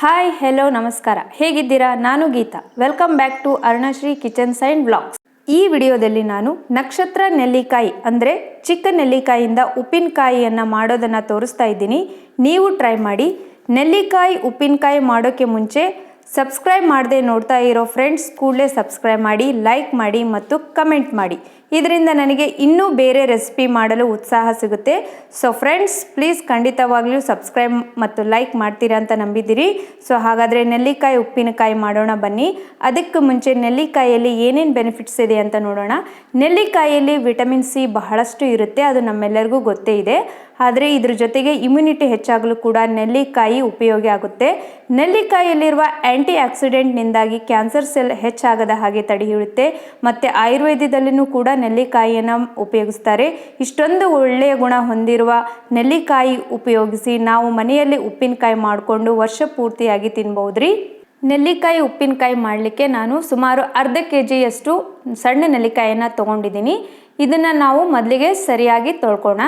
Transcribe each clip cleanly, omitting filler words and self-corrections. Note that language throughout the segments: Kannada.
ಹಾಯ್ ಹೆಲೋ ನಮಸ್ಕಾರ, ಹೇಗಿದ್ದೀರಾ? ನಾನು Geetha. Welcome back to Arunashree kitchens and blogs. ಈ ವಿಡಿಯೋದಲ್ಲಿ ನಾನು ನಕ್ಷತ್ರ ನೆಲ್ಲಿಕಾಯಿ ಅಂದರೆ ಚಿಕ್ಕ ನೆಲ್ಲಿಕಾಯಿಯಿಂದ ಉಪ್ಪಿನಕಾಯಿಯನ್ನು ಮಾಡೋದನ್ನು ತೋರಿಸ್ತಾ ಇದ್ದೀನಿ. ನೀವು ಟ್ರೈ ಮಾಡಿ. ನೆಲ್ಲಿಕಾಯಿ ಉಪ್ಪಿನಕಾಯಿ ಮಾಡೋಕ್ಕೆ ಮುಂಚೆ ಸಬ್ಸ್ಕ್ರೈಬ್ ಮಾಡದೆ ನೋಡ್ತಾ ಇರೋ ಫ್ರೆಂಡ್ಸ್ ಕೂಡಲೇ ಸಬ್ಸ್ಕ್ರೈಬ್ ಮಾಡಿ, ಲೈಕ್ ಮಾಡಿ ಮತ್ತು ಕಮೆಂಟ್ ಮಾಡಿ. ಇದರಿಂದ ನನಗೆ ಇನ್ನೂ ಬೇರೆ ರೆಸಿಪಿ ಮಾಡಲು ಉತ್ಸಾಹ ಸಿಗುತ್ತೆ. ಸೊ ಫ್ರೆಂಡ್ಸ್, ಪ್ಲೀಸ್ ಖಂಡಿತವಾಗ್ಲೂ ಸಬ್ಸ್ಕ್ರೈಬ್ ಮತ್ತು ಲೈಕ್ ಮಾಡ್ತೀರಾ ಅಂತ ನಂಬಿದ್ದೀರಿ. ಸೊ ಹಾಗಾದರೆ ನೆಲ್ಲಿಕಾಯಿ ಉಪ್ಪಿನಕಾಯಿ ಮಾಡೋಣ ಬನ್ನಿ. ಅದಕ್ಕೆ ಮುಂಚೆ ನೆಲ್ಲಿಕಾಯಿಯಲ್ಲಿ ಏನೇನು ಬೆನಿಫಿಟ್ಸ್ ಇದೆ ಅಂತ ನೋಡೋಣ. ನೆಲ್ಲಿಕಾಯಿಯಲ್ಲಿ ವಿಟಮಿನ್ ಸಿ ಬಹಳಷ್ಟು ಇರುತ್ತೆ, ಅದು ನಮ್ಮೆಲ್ಲರಿಗೂ ಗೊತ್ತೇ ಇದೆ. ಆದರೆ ಇದ್ರ ಜೊತೆಗೆ ಇಮ್ಯುನಿಟಿ ಹೆಚ್ಚಾಗಲು ಕೂಡ ನೆಲ್ಲಿಕಾಯಿ ಉಪಯೋಗ ಆಗುತ್ತೆ. ನೆಲ್ಲಿಕಾಯಿಯಲ್ಲಿರುವ ಆ್ಯಂಟಿ ಆಕ್ಸಿಡೆಂಟ್ನಿಂದಾಗಿ ಕ್ಯಾನ್ಸರ್ ಸೆಲ್ ಹೆಚ್ಚಾಗದ ಹಾಗೆ ತಡೆ ಹಿಡಿಯುತ್ತೆ. ಮತ್ತು ಆಯುರ್ವೇದದಲ್ಲಿಯೂ ಕೂಡ ನೆಲ್ಲಿಕಾಯಿಯನ್ನು ಉಪಯೋಗಿಸ್ತಾರೆ. ಇಷ್ಟೊಂದು ಒಳ್ಳೆಯ ಗುಣ ಹೊಂದಿರುವ ನೆಲ್ಲಿಕಾಯಿ ಉಪಯೋಗಿಸಿ ನಾವು ಮನೆಯಲ್ಲಿ ಉಪ್ಪಿನಕಾಯಿ ಮಾಡಿಕೊಂಡು ವರ್ಷ ಪೂರ್ತಿಯಾಗಿ ತಿನ್ಬಹುದ್ರಿ. ನೆಲ್ಲಿಕಾಯಿ ಉಪ್ಪಿನಕಾಯಿ ಮಾಡಲಿಕ್ಕೆ ನಾನು ಸುಮಾರು ಅರ್ಧ kg ಸಣ್ಣ ನೆಲ್ಲಿಕಾಯಿಯನ್ನು ತೊಗೊಂಡಿದ್ದೀನಿ. ಇದನ್ನು ನಾವು ಮೊದಲಿಗೆ ಸರಿಯಾಗಿ ತೊಳ್ಕೋಣ.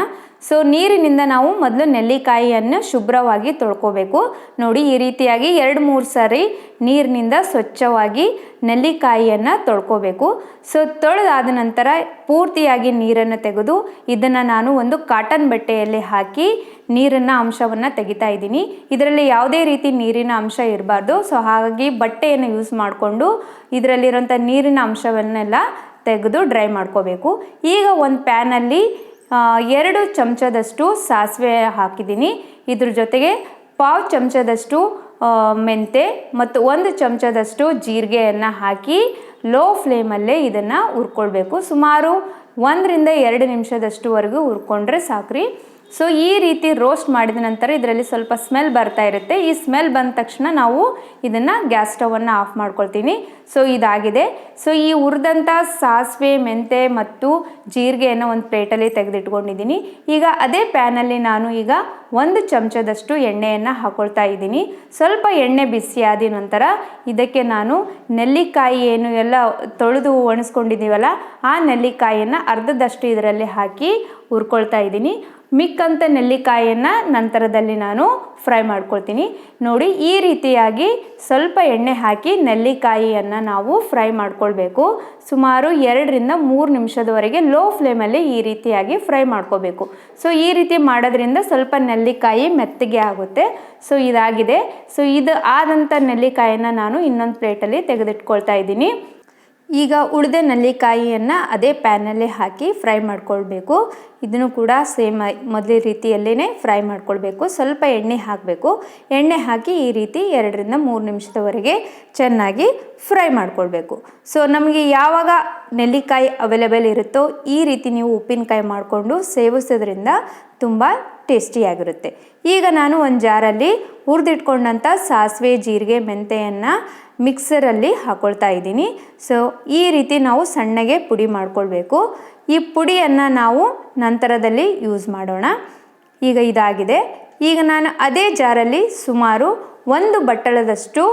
ಸೊ ನೀರಿನಿಂದ ನಾವು ಮೊದಲು ನೆಲ್ಲಿಕಾಯಿಯನ್ನು ಶುಭ್ರವಾಗಿ ತೊಳ್ಕೋಬೇಕು. ನೋಡಿ, ಈ ರೀತಿಯಾಗಿ 2-3 ಸಾರಿ ನೀರಿನಿಂದ ಸ್ವಚ್ಛವಾಗಿ ನೆಲ್ಲಿಕಾಯಿಯನ್ನು ತೊಳ್ಕೋಬೇಕು. ಸೊ ತೊಳೆದಾದ ನಂತರ ಪೂರ್ತಿಯಾಗಿ ನೀರನ್ನು ತೆಗೆದು ಇದನ್ನು ನಾನು ಒಂದು ಕಾಟನ್ ಬಟ್ಟೆಯಲ್ಲಿ ಹಾಕಿ ನೀರಿನ ಅಂಶವನ್ನು ತೆಗಿತಾ ಇದ್ದೀನಿ. ಇದರಲ್ಲಿ ಯಾವುದೇ ರೀತಿ ನೀರಿನ ಅಂಶ ಇರಬಾರ್ದು. ಸೊ ಹಾಗಾಗಿ ಬಟ್ಟೆಯನ್ನು ಯೂಸ್ ಮಾಡಿಕೊಂಡು ಇದರಲ್ಲಿರೋಂಥ ನೀರಿನ ಅಂಶವನ್ನೆಲ್ಲ ತೆಗೆದು ಡ್ರೈ ಮಾಡ್ಕೋಬೇಕು. ಈಗ ಒಂದು ಪ್ಯಾನಲ್ಲಿ 2 ಚಮಚದಷ್ಟು ಸಾಸಿವೆ ಹಾಕಿದ್ದೀನಿ. ಇದ್ರ ಜೊತೆಗೆ 1/4 ಚಮಚದಷ್ಟು ಮೆಂತೆ ಮತ್ತು 1 ಚಮಚದಷ್ಟು ಜೀರಿಗೆಯನ್ನು ಹಾಕಿ ಲೋ ಫ್ಲೇಮಲ್ಲೇ ಇದನ್ನು ಹುರ್ಕೊಳ್ಬೇಕು. ಸುಮಾರು 1-2 ನಿಮಿಷದಷ್ಟುವರೆಗೂ ಹುರ್ಕೊಂಡ್ರೆ ಸಾಕ್ರಿ. ಸೊ ಈ ರೀತಿ ರೋಸ್ಟ್ ಮಾಡಿದ ನಂತರ ಇದರಲ್ಲಿ ಸ್ವಲ್ಪ ಸ್ಮೆಲ್ ಬರ್ತಾ ಇರುತ್ತೆ. ಈ ಸ್ಮೆಲ್ ಬಂದ ತಕ್ಷಣ ನಾವು ಇದನ್ನು ಗ್ಯಾಸ್ ಸ್ಟವನ್ನು ಆಫ್ ಮಾಡ್ಕೊಳ್ತೀನಿ. ಸೊ ಇದಾಗಿದೆ. ಸೊ ಈ ಹುರಿದಂಥ ಸಾಸಿವೆ, ಮೆಂತೆ ಮತ್ತು ಜೀರಿಗೆಯನ್ನು ಒಂದು ಪ್ಲೇಟಲ್ಲಿ ತೆಗೆದಿಟ್ಕೊಂಡಿದ್ದೀನಿ. ಈಗ ಅದೇ ಪ್ಯಾನಲ್ಲಿ ನಾನು ಈಗ 1 ಚಮಚದಷ್ಟು ಎಣ್ಣೆಯನ್ನು ಹಾಕೊಳ್ತಾ ಇದ್ದೀನಿ. ಸ್ವಲ್ಪ ಎಣ್ಣೆ ಬಿಸಿಯಾದ ನಂತರ ಇದಕ್ಕೆ ನಾನು ನೆಲ್ಲಿಕಾಯಿ ಏನು ಎಲ್ಲ ತೊಳೆದು ಒಣಸ್ಕೊಂಡಿದ್ದೀವಲ್ಲ ಆ ನೆಲ್ಲಿಕಾಯಿಯನ್ನು ಅರ್ಧದಷ್ಟು ಇದರಲ್ಲಿ ಹಾಕಿ ಹುರ್ಕೊಳ್ತಾ ಇದ್ದೀನಿ. ಮಿಕ್ಕಂತ ನೆಲ್ಲಿಕಾಯಿಯನ್ನು ನಂತರದಲ್ಲಿ ನಾನು ಫ್ರೈ ಮಾಡ್ಕೊಳ್ತೀನಿ. ನೋಡಿ, ಈ ರೀತಿಯಾಗಿ ಸ್ವಲ್ಪ ಎಣ್ಣೆ ಹಾಕಿ ನೆಲ್ಲಿಕಾಯಿಯನ್ನು ನಾವು ಫ್ರೈ ಮಾಡ್ಕೊಳ್ಬೇಕು. ಸುಮಾರು 2-3 ನಿಮಿಷದವರೆಗೆ ಲೋ ಫ್ಲೇಮಲ್ಲಿ ಈ ರೀತಿಯಾಗಿ ಫ್ರೈ ಮಾಡ್ಕೋಬೇಕು. ಸೊ ಈ ರೀತಿ ಮಾಡೋದ್ರಿಂದ ಸ್ವಲ್ಪ ನೆಲ್ಲಿಕಾಯಿ ಮೆತ್ತಗೆ ಆಗುತ್ತೆ. ಸೊ ಇದಾಗಿದೆ. ಸೊ ಇದು ಆದಂಥ ನೆಲ್ಲಿಕಾಯಿಯನ್ನು ನಾನು ಇನ್ನೊಂದು ಪ್ಲೇಟಲ್ಲಿ ತೆಗೆದಿಟ್ಕೊಳ್ತಾ ಇದ್ದೀನಿ. ಈಗ ಉಳಿದ ನೆಲ್ಲಿಕಾಯಿಯನ್ನು ಅದೇ ಪ್ಯಾನಲ್ಲೇ ಹಾಕಿ ಫ್ರೈ ಮಾಡ್ಕೊಳ್ಬೇಕು. ಇದನ್ನು ಕೂಡ ಸೇಮ್ ಮೊದಲೇ ರೀತಿಯಲ್ಲೇ ಫ್ರೈ ಮಾಡ್ಕೊಳ್ಬೇಕು. ಸ್ವಲ್ಪ ಎಣ್ಣೆ ಹಾಕಬೇಕು. ಎಣ್ಣೆ ಹಾಕಿ ಈ ರೀತಿ 2-3 ನಿಮಿಷದವರೆಗೆ ಚೆನ್ನಾಗಿ ಫ್ರೈ ಮಾಡ್ಕೊಳ್ಬೇಕು. ಸೊ ನಮಗೆ ಯಾವಾಗ ನೆಲ್ಲಿಕಾಯಿ ಅವೈಲೇಬಲ್ ಇರುತ್ತೋ ಈ ರೀತಿ ನೀವು ಉಪ್ಪಿನಕಾಯಿ ಮಾಡಿಕೊಂಡು ಸೇವಿಸೋದ್ರಿಂದ ತುಂಬ ಟೇಸ್ಟಿಯಾಗಿರುತ್ತೆ. ಈಗ ನಾನು ಒಂದು ಜಾರಲ್ಲಿ ಹುರಿದಿಟ್ಕೊಂಡಂಥ ಸಾಸಿವೆ, ಜೀರಿಗೆ, ಮೆಂತೆಯನ್ನು ಮಿಕ್ಸರಲ್ಲಿ ಹಾಕ್ಕೊಳ್ತಾ ಇದ್ದೀನಿ. ಸೊ ಈ ರೀತಿ ನಾವು ಸಣ್ಣಗೆ ಪುಡಿ ಮಾಡ್ಕೊಳ್ಬೇಕು. ಈ ಪುಡಿಯನ್ನು ನಾವು ನಂತರದಲ್ಲಿ ಯೂಸ್ ಮಾಡೋಣ. ಈಗ ಇದಾಗಿದೆ. ಈಗ ನಾನು ಅದೇ ಜಾರಲ್ಲಿ ಸುಮಾರು 1 ಬಟ್ಟಲದಷ್ಟು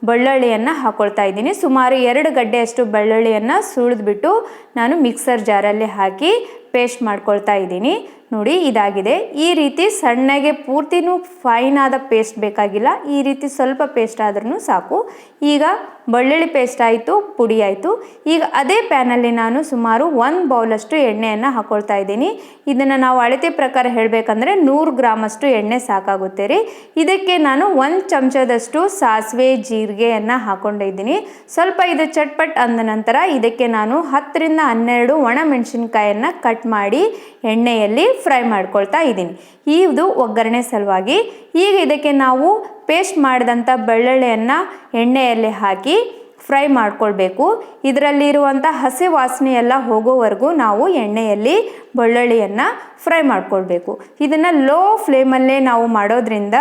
ಬೆಳ್ಳುಳ್ಳಿಯನ್ನು ಹಾಕ್ಕೊಳ್ತಾ ಇದ್ದೀನಿ. ಸುಮಾರು 2 ಗಡ್ಡೆಯಷ್ಟು ಬೆಳ್ಳುಳ್ಳಿಯನ್ನು ಸುಳಿದ್ಬಿಟ್ಟು ನಾನು ಮಿಕ್ಸರ್ ಜಾರಲ್ಲಿ ಹಾಕಿ ಪೇಸ್ಟ್ ಮಾಡ್ಕೊಳ್ತಾ ಇದ್ದೀನಿ. ನೋಡಿ, ಇದಾಗಿದೆ. ಈ ರೀತಿ ಸಣ್ಣಗೆ ಪೂರ್ತಿನೂ ಫೈನ್ ಆದ ಪೇಸ್ಟ್ ಬೇಕಾಗಿಲ್ಲ. ಈ ರೀತಿ ಸ್ವಲ್ಪ ಪೇಸ್ಟ್ ಆದ್ರೂ ಸಾಕು. ಈಗ ಬೆಳ್ಳುಳ್ಳಿ ಪೇಸ್ಟ್ ಆಯಿತು, ಪುಡಿ ಆಯಿತು. ಈಗ ಅದೇ ಪ್ಯಾನಲ್ಲಿ ನಾನು ಸುಮಾರು 1 ಬೌಲಷ್ಟು ಎಣ್ಣೆಯನ್ನು ಹಾಕ್ಕೊಳ್ತಾ ಇದ್ದೀನಿ. ಇದನ್ನು ನಾವು ಅಳತೆ ಪ್ರಕಾರ ಹೇಳಬೇಕಂದ್ರೆ 100 ಗ್ರಾಮಷ್ಟು ಎಣ್ಣೆ ಸಾಕಾಗುತ್ತೆ ರೀ. ಇದಕ್ಕೆ ನಾನು 1 ಚಮಚದಷ್ಟು ಸಾಸಿವೆ, ಜೀರಿಗೆಯನ್ನು ಹಾಕ್ಕೊಂಡಿದ್ದೀನಿ. ಸ್ವಲ್ಪ ಇದು ಚಟ್ಪಟ್ ಅಂದ ನಂತರ ಇದಕ್ಕೆ ನಾನು 10-12 ಒಣ ಮೆಣಸಿನ್ಕಾಯನ್ನು ಕಟ್ ಮಾಡಿ ಎಣ್ಣೆಯಲ್ಲಿ ಫ್ರೈ ಮಾಡ್ಕೊಳ್ತಾ ಇದ್ದೀನಿ. ಇದು ಒಗ್ಗರಣೆ ಸಲುವಾಗಿ. ಈಗ ಇದಕ್ಕೆ ನಾವು ಪೇಸ್ಟ್ ಮಾಡಿದಂಥ ಬೆಳ್ಳುಳ್ಳಿಯನ್ನು ಎಣ್ಣೆಯಲ್ಲಿ ಹಾಕಿ ಫ್ರೈ ಮಾಡ್ಕೊಳ್ಬೇಕು. ಇದರಲ್ಲಿರುವಂಥ ಹಸಿ ವಾಸನೆ ಎಲ್ಲ ಹೋಗೋವರೆಗೂ ನಾವು ಎಣ್ಣೆಯಲ್ಲಿ ಬೆಳ್ಳುಳ್ಳಿಯನ್ನು ಫ್ರೈ ಮಾಡ್ಕೊಳ್ಬೇಕು. ಇದನ್ನು ಲೋ ಫ್ಲೇಮಲ್ಲೇ ನಾವು ಮಾಡೋದ್ರಿಂದ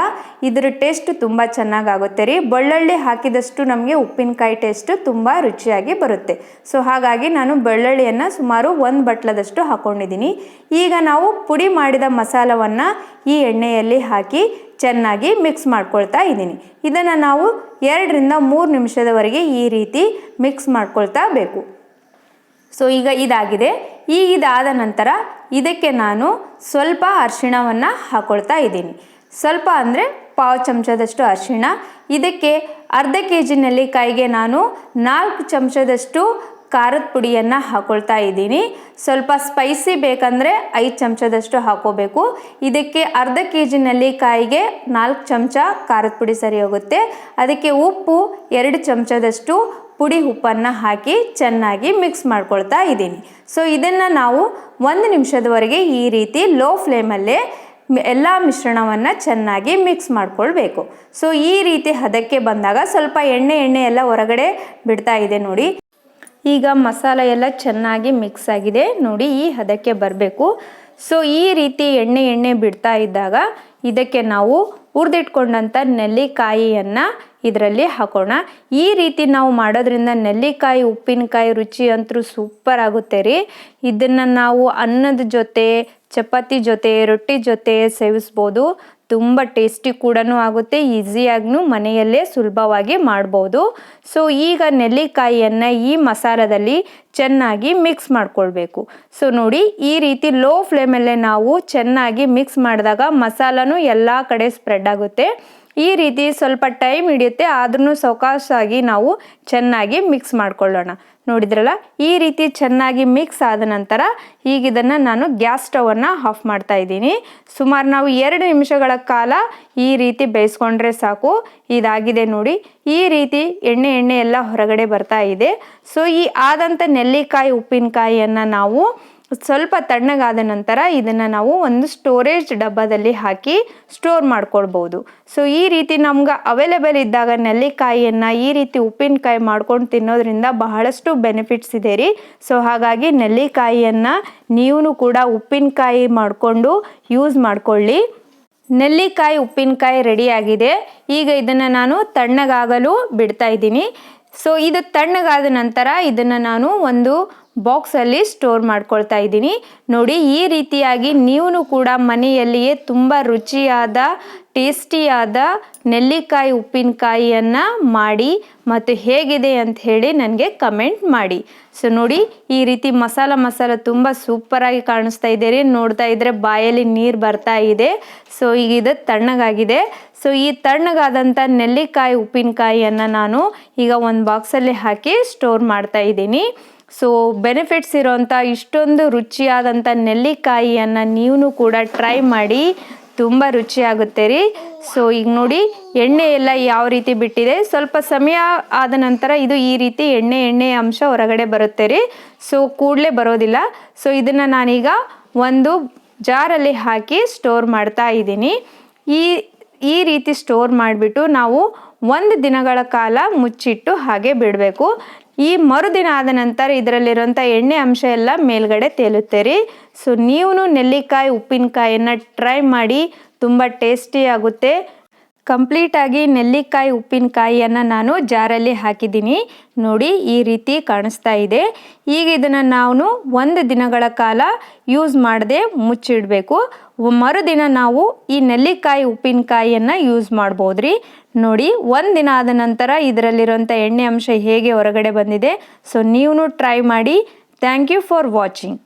ಇದರ ಟೇಸ್ಟ್ ತುಂಬ ಚೆನ್ನಾಗಾಗುತ್ತೆ ರೀ. ಬೆಳ್ಳುಳ್ಳಿ ಹಾಕಿದಷ್ಟು ನಮಗೆ ಉಪ್ಪಿನಕಾಯಿ ಟೇಸ್ಟು ತುಂಬ ರುಚಿಯಾಗಿ ಬರುತ್ತೆ. ಸೊ ಹಾಗಾಗಿ ನಾನು ಬೆಳ್ಳುಳ್ಳಿಯನ್ನು ಸುಮಾರು 1 ಬಟ್ಲದಷ್ಟು ಹಾಕ್ಕೊಂಡಿದ್ದೀನಿ. ಈಗ ನಾವು ಪುಡಿ ಮಾಡಿದ ಮಸಾಲವನ್ನು ಈ ಎಣ್ಣೆಯಲ್ಲಿ ಹಾಕಿ ಚೆನ್ನಾಗಿ ಮಿಕ್ಸ್ ಮಾಡ್ಕೊಳ್ತಾ ಇದ್ದೀನಿ. ಇದನ್ನು ನಾವು 2-3 ನಿಮಿಷದವರೆಗೆ ಈ ರೀತಿ ಮಿಕ್ಸ್ ಮಾಡ್ಕೊಳ್ತಾ ಬೇಕು. ಸೊ ಈಗ ಇದಾಗಿದೆ. ಇದಾದ ನಂತರ ಇದಕ್ಕೆ ನಾನು ಸ್ವಲ್ಪ ಅರಿಶಿಣವನ್ನು ಹಾಕ್ಕೊಳ್ತಾ ಇದ್ದೀನಿ. ಸ್ವಲ್ಪ ಅಂದರೆ ಪಾವು ಚಮಚದಷ್ಟು ಅರಿಶಿಣ, ಇದಕ್ಕೆ ಅರ್ಧ kg ನೆಲ್ಲಿಕಾಯಿಗೆ ನಾನು 4 ಚಮಚದಷ್ಟು ಖಾರದ ಪುಡಿಯನ್ನು ಹಾಕೊಳ್ತಾ ಇದ್ದೀನಿ. ಸ್ವಲ್ಪ ಸ್ಪೈಸಿ ಬೇಕಂದರೆ 5 ಚಮಚದಷ್ಟು ಹಾಕೋಬೇಕು. ಇದಕ್ಕೆ ಅರ್ಧ kg ನೆಲ್ಲಿಕಾಯಿಗೆ 4 ಚಮಚ ಖಾರದ ಪುಡಿ ಸರಿ ಹೋಗುತ್ತೆ. ಅದಕ್ಕೆ ಉಪ್ಪು 2 ಚಮಚದಷ್ಟು ಪುಡಿ ಉಪ್ಪನ್ನು ಹಾಕಿ ಚೆನ್ನಾಗಿ ಮಿಕ್ಸ್ ಮಾಡ್ಕೊಳ್ತಾ ಇದ್ದೀನಿ. ಸೊ ಇದನ್ನು ನಾವು 1 ನಿಮಿಷದವರೆಗೆ ಈ ರೀತಿ ಲೋ ಫ್ಲೇಮಲ್ಲೇ ಎಲ್ಲ ಮಿಶ್ರಣವನ್ನು ಚೆನ್ನಾಗಿ ಮಿಕ್ಸ್ ಮಾಡ್ಕೊಳ್ಬೇಕು. ಸೊ ಈ ರೀತಿ ಹದಕ್ಕೆ ಬಂದಾಗ ಸ್ವಲ್ಪ ಎಣ್ಣೆ ಎಲ್ಲ ಹೊರಗಡೆ ಬಿಡ್ತಾ ಇದೆ ನೋಡಿ. ಈಗ ಮಸಾಲೆ ಎಲ್ಲ ಚೆನ್ನಾಗಿ ಮಿಕ್ಸ್ ಆಗಿದೆ ನೋಡಿ, ಈ ಹದಕ್ಕೆ ಬರಬೇಕು. ಸೊ ಈ ರೀತಿ ಎಣ್ಣೆ ಬಿಡ್ತಾ ಇದ್ದಾಗ ಇದಕ್ಕೆ ನಾವು ಹುರಿದಿಟ್ಕೊಂಡಂಥ ನೆಲ್ಲಿಕಾಯಿಯನ್ನು ಇದರಲ್ಲಿ ಹಾಕೋಣ. ಈ ರೀತಿ ನಾವು ಮಾಡೋದ್ರಿಂದ ನೆಲ್ಲಿಕಾಯಿ ಉಪ್ಪಿನಕಾಯಿ ರುಚಿ ಅಂತೂ ಸೂಪರ್ ಆಗುತ್ತೆ ರೀ. ಇದನ್ನು ನಾವು ಅನ್ನದ ಜೊತೆ, ಚಪಾತಿ ಜೊತೆ, ರೊಟ್ಟಿ ಜೊತೆ ಸೇವಿಸ್ಬೋದು. ತುಂಬ ಟೇಸ್ಟಿ ಕೂಡ ಆಗುತ್ತೆ, ಈಸಿಯಾಗೂ ಮನೆಯಲ್ಲೇ ಸುಲಭವಾಗಿ ಮಾಡ್ಬೋದು. ಸೊ ಈಗ ನೆಲ್ಲಿಕಾಯಿಯನ್ನು ಈ ಮಸಾಲದಲ್ಲಿ ಚೆನ್ನಾಗಿ ಮಿಕ್ಸ್ ಮಾಡ್ಕೊಳ್ಬೇಕು. ಸೊ ನೋಡಿ, ಈ ರೀತಿ ಲೋ ಫ್ಲೇಮಲ್ಲೇ ನಾವು ಚೆನ್ನಾಗಿ ಮಿಕ್ಸ್ ಮಾಡಿದಾಗ ಮಸಾಲನೂ ಎಲ್ಲ ಕಡೆ ಸ್ಪ್ರೆಡ್ ಆಗುತ್ತೆ. ಈ ರೀತಿ ಸ್ವಲ್ಪ ಟೈಮ್ ಹಿಡಿಯುತ್ತೆ, ಆದ್ರೂ ಸಾವಕಾಶಾಗಿ ನಾವು ಚೆನ್ನಾಗಿ ಮಿಕ್ಸ್ ಮಾಡ್ಕೊಳ್ಳೋಣ. ನೋಡಿದ್ರಲ್ಲ, ಈ ರೀತಿ ಚೆನ್ನಾಗಿ ಮಿಕ್ಸ್ ಆದ ನಂತರ ಈಗ ಇದನ್ನು ನಾನು ಗ್ಯಾಸ್ ಸ್ಟವನ್ನು ಆಫ್ ಮಾಡ್ತಾ ಇದ್ದೀನಿ. ಸುಮಾರು ನಾವು 2 ನಿಮಿಷಗಳ ಕಾಲ ಈ ರೀತಿ ಬೇಯಿಸ್ಕೊಂಡ್ರೆ ಸಾಕು. ಇದಾಗಿದೆ ನೋಡಿ, ಈ ರೀತಿ ಎಣ್ಣೆ ಎಲ್ಲ ಹೊರಗಡೆ ಬರ್ತಾ ಇದೆ. ಸೊ ಈ ಆದಂಥ ನೆಲ್ಲಿಕಾಯಿ ಉಪ್ಪಿನಕಾಯಿಯನ್ನು ನಾವು ಸ್ವಲ್ಪ ತಣ್ಣಗಾದ ನಂತರ ಇದನ್ನು ನಾವು ಒಂದು ಸ್ಟೋರೇಜ್ ಡಬ್ಬದಲ್ಲಿ ಹಾಕಿ ಸ್ಟೋರ್ ಮಾಡ್ಕೊಳ್ಬೋದು. ಸೊ ಈ ರೀತಿ ನಮ್ಗೆ ಅವೈಲೇಬಲ್ ಇದ್ದಾಗ ನೆಲ್ಲಿಕಾಯಿಯನ್ನು ಈ ರೀತಿ ಉಪ್ಪಿನಕಾಯಿ ಮಾಡ್ಕೊಂಡು ತಿನ್ನೋದ್ರಿಂದ ಬಹಳಷ್ಟು ಬೆನಿಫಿಟ್ಸ್ ಇದೆ ರೀ. ಸೊ ಹಾಗಾಗಿ ನೆಲ್ಲಿಕಾಯಿಯನ್ನು ನೀವು ಕೂಡ ಉಪ್ಪಿನಕಾಯಿ ಮಾಡಿಕೊಂಡು ಯೂಸ್ ಮಾಡ್ಕೊಳ್ಳಿ. ನೆಲ್ಲಿಕಾಯಿ ಉಪ್ಪಿನಕಾಯಿ ರೆಡಿಯಾಗಿದೆ. ಈಗ ಇದನ್ನು ನಾನು ತಣ್ಣಗಾಗಲು ಬಿಡ್ತಾ ಇದ್ದೀನಿ. ಸೊ ಇದು ತಣ್ಣಗಾದ ನಂತರ ಇದನ್ನು ನಾನು ಒಂದು ಬಾಕ್ಸಲ್ಲಿ ಸ್ಟೋರ್ ಮಾಡ್ಕೊಳ್ತಾ ಇದ್ದೀನಿ. ನೋಡಿ, ಈ ರೀತಿಯಾಗಿ ನೀವು ಕೂಡ ಮನೆಯಲ್ಲಿಯೇ ತುಂಬ ರುಚಿಯಾದ ಟೇಸ್ಟಿಯಾದ ನೆಲ್ಲಿಕಾಯಿ ಉಪ್ಪಿನಕಾಯಿಯನ್ನು ಮಾಡಿ ಮತ್ತು ಹೇಗಿದೆ ಅಂತ ಹೇಳಿ ನನಗೆ ಕಮೆಂಟ್ ಮಾಡಿ. ಸೊ ನೋಡಿ, ಈ ರೀತಿ ಮಸಾಲ ತುಂಬ ಸೂಪರಾಗಿ ಕಾಣಿಸ್ತಾ ಇದೆ ರೀ. ನೋಡ್ತಾ ಇದ್ದರೆ ಬಾಯಲ್ಲಿ ನೀರು ಬರ್ತಾ ಇದೆ. ಸೊ ಈಗ ಇದು ತಣ್ಣಗಾಗಿದೆ. ಸೊ ಈ ತಣ್ಣಗಾದಂಥ ನೆಲ್ಲಿಕಾಯಿ ಉಪ್ಪಿನಕಾಯಿಯನ್ನು ನಾನು ಈಗ ಒಂದು ಬಾಕ್ಸಲ್ಲಿ ಹಾಕಿ ಸ್ಟೋರ್ ಮಾಡ್ತಾ ಇದ್ದೀನಿ. ಸೊ ಬೆನಿಫಿಟ್ಸ್ ಇರೋಂಥ ಇಷ್ಟೊಂದು ರುಚಿಯಾದಂಥ ನೆಲ್ಲಿಕಾಯಿಯನ್ನು ನೀವು ಕೂಡ ಟ್ರೈ ಮಾಡಿ, ತುಂಬ ರುಚಿಯಾಗುತ್ತೆ ರೀ. ಸೊ ಈಗ ನೋಡಿ, ಎಣ್ಣೆ ಎಲ್ಲ ಯಾವ ರೀತಿ ಬಿಟ್ಟಿದೆ. ಸ್ವಲ್ಪ ಸಮಯ ಆದ ನಂತರ ಇದು ಈ ರೀತಿ ಎಣ್ಣೆ ಅಂಶ ಹೊರಗಡೆ ಬರುತ್ತೆ ರೀ. ಸೊ ಕೂಡಲೇ ಬರೋದಿಲ್ಲ. ಸೊ ಇದನ್ನು ನಾನೀಗ ಒಂದು ಜಾರಲ್ಲಿ ಹಾಕಿ ಸ್ಟೋರ್ ಮಾಡ್ತಾ ಇದ್ದೀನಿ. ಈ ರೀತಿ ಸ್ಟೋರ್ ಮಾಡಿಬಿಟ್ಟು ನಾವು 1 ದಿನಗಳ ಕಾಲ ಮುಚ್ಚಿಟ್ಟು ಹಾಗೆ ಬಿಡಬೇಕು. ಈ ಮರುದಿನ ಆದ ನಂತರ ಇದರಲ್ಲಿರೋಂಥ ಎಣ್ಣೆ ಅಂಶ ಎಲ್ಲ ಮೇಲ್ಗಡೆ ತೇಲುತ್ತೆ ರೀ. ಸೊ ನೀವು ನೆಲ್ಲಿಕಾಯಿ ಉಪ್ಪಿನಕಾಯಿಯನ್ನು ಟ್ರೈ ಮಾಡಿ, ತುಂಬ ಟೇಸ್ಟಿ ಆಗುತ್ತೆ. ಕಂಪ್ಲೀಟಾಗಿ ನೆಲ್ಲಿಕಾಯಿ ಉಪ್ಪಿನಕಾಯಿಯನ್ನು ನಾನು ಜಾರಲ್ಲಿ ಹಾಕಿದ್ದೀನಿ ನೋಡಿ, ಈ ರೀತಿ ಕಾಣಿಸ್ತಾ ಇದೆ. ಈಗ ಇದನ್ನು ನಾನು 1 ದಿನಗಳ ಕಾಲ ಯೂಸ್ ಮಾಡದೆ ಮುಚ್ಚಿಡಬೇಕು. ಮರುದಿನ ನಾವು ಈ ನೆಲ್ಲಿಕಾಯಿ ಉಪ್ಪಿನಕಾಯಿಯನ್ನು ಯೂಸ್ ಮಾಡ್ಬೋದು ರೀ. ನೋಡಿ, 1 ದಿನ ಆದ ನಂತರ ಇದರಲ್ಲಿರೋಂಥ ಎಣ್ಣೆ ಅಂಶ ಹೇಗೆ ಹೊರಗಡೆ ಬಂದಿದೆ. ಸೊ ನೀವು ಟ್ರೈ ಮಾಡಿ. Thank you for watching.